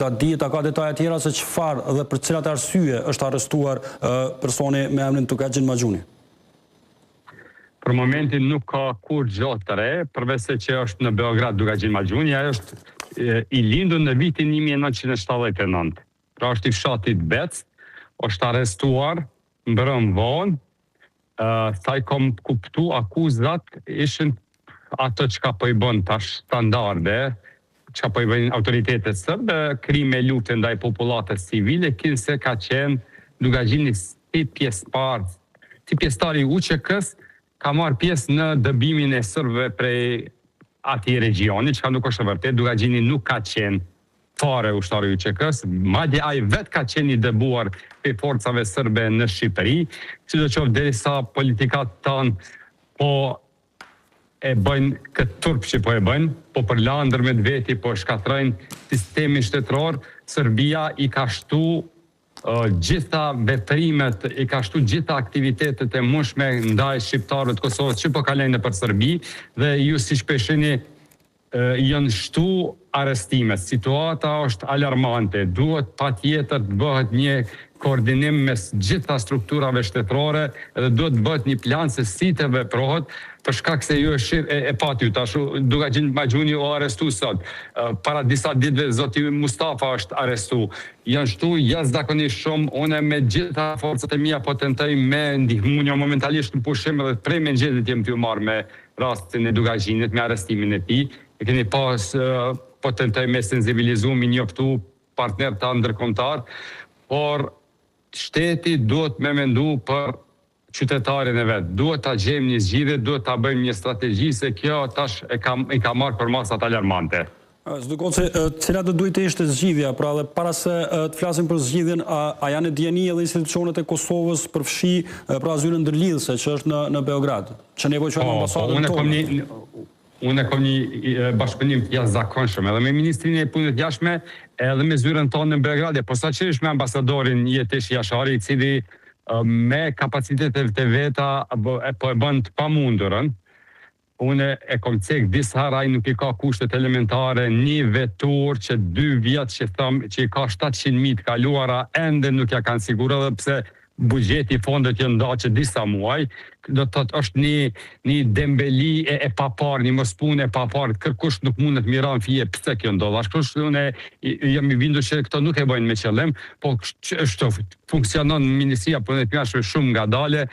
Ta dihet, ka detaje tjera se çfarë dhe për cilat arsye është arrestuar personi me emrin Tughaxhin Maxhuni? Për momentin nuk ka kur gjatë të re, përveç se që është në Beograd Tughaxhin Maxhuni, ai është i lindur në vitin 1979. Pra është i fshatit Bec, është arrestuar, mbrëm vonë, sa i kom kuptu akuzat ishin ato që po i bën tash standarde, që po i bëjnë autoritetet sërbe, krime lufte ndaj popullatës civile, kinse ka qenë Tughaxhini si pjesëtar, si pjesëtari i UÇK-s, ka marrë pjesë në dëbimin e sërbëve prej atij regioni, që nuk është e vërtet. Tughaxhini nuk ka qenë fare ushtari i UÇK-s, madje ai vetë ka qenë i dëbuar pe forcave sërbe në Shqipëri, sidoqoftë derisa politikat tanë po e bëjnë këtë turp që po e bëjnë, po përlandër me veti, po shkatrojnë sistemin shtetëror. Serbia i ka shtu gjitha veprimet, i ka shtu gjitha aktivitetet e mushme ndaj shqiptarëve të Kosovës që po kalojnë nëpër Serbi, dhe ju si shpeshini janë shtu arrestimet. Situata është alarmante, duhet patjetër të bëhet një koordinim mes gjitha strukturave shtetërore dhe duhet të bëhet një plan se si të veprohet, për shkak se ju e pati ju tash Tughaxhin Maxhuni u arrestu sot. Para disa ditëve zoti Mustafa është arrestu. Janë shtu jashtëzakonisht shumë. Unë me gjitha forcat e mia po tentoj me ndihmuar momentalisht në pushim dhe prej mëngjesit jam të marr me rastin e Tughaxhinit, me arrestimin e tij. E keni pas po tentoj me sensibilizu, me njoftu partner ta ndërkombëtar, por shteti duhet me mendu për qytetarin e vetë. Duhet ta gjejmë një zgjidhje, duhet ta bëjmë një strategji, se kjo tash i ka marrë për masat alarmante. Zdukon se cila do duhet të ishte zgjidhja, pra dhe para se të flasim për zgjidhjen, a janë dieni edhe institucionet e Kosovës përfshi pra zyrën ndërlidhëse që është në Beograd, që nevojojnë ambasadën tonë? Unë kam një bashkëpunim të jashtëzakonshëm edhe me Ministrinë e Punëve të Jashtme, edhe me zyrën tonë në Beograd, posaçërisht me ambasadorin Jetish Jashari, i cili me kapacitetet e veta po e bën të pamundurën. Unë e kom cek disa raj, nuk i ka kushtet elementare, një vetur që 2 vjet që i ka 700.000 të kaluara, ende nuk ja kanë siguruar, dhe pse buxheti i fondet janë ndaqë disa muaj, do të thotë është një dembeli e papar, një mospunë e papar, kërkush nuk mundet miran fije pse kjo ndodh. Ashtu unë jam i bindur që këto nuk e bëjnë me qëllim, po funksionon Ministria e Punëve të Jashtme shumë ngadale,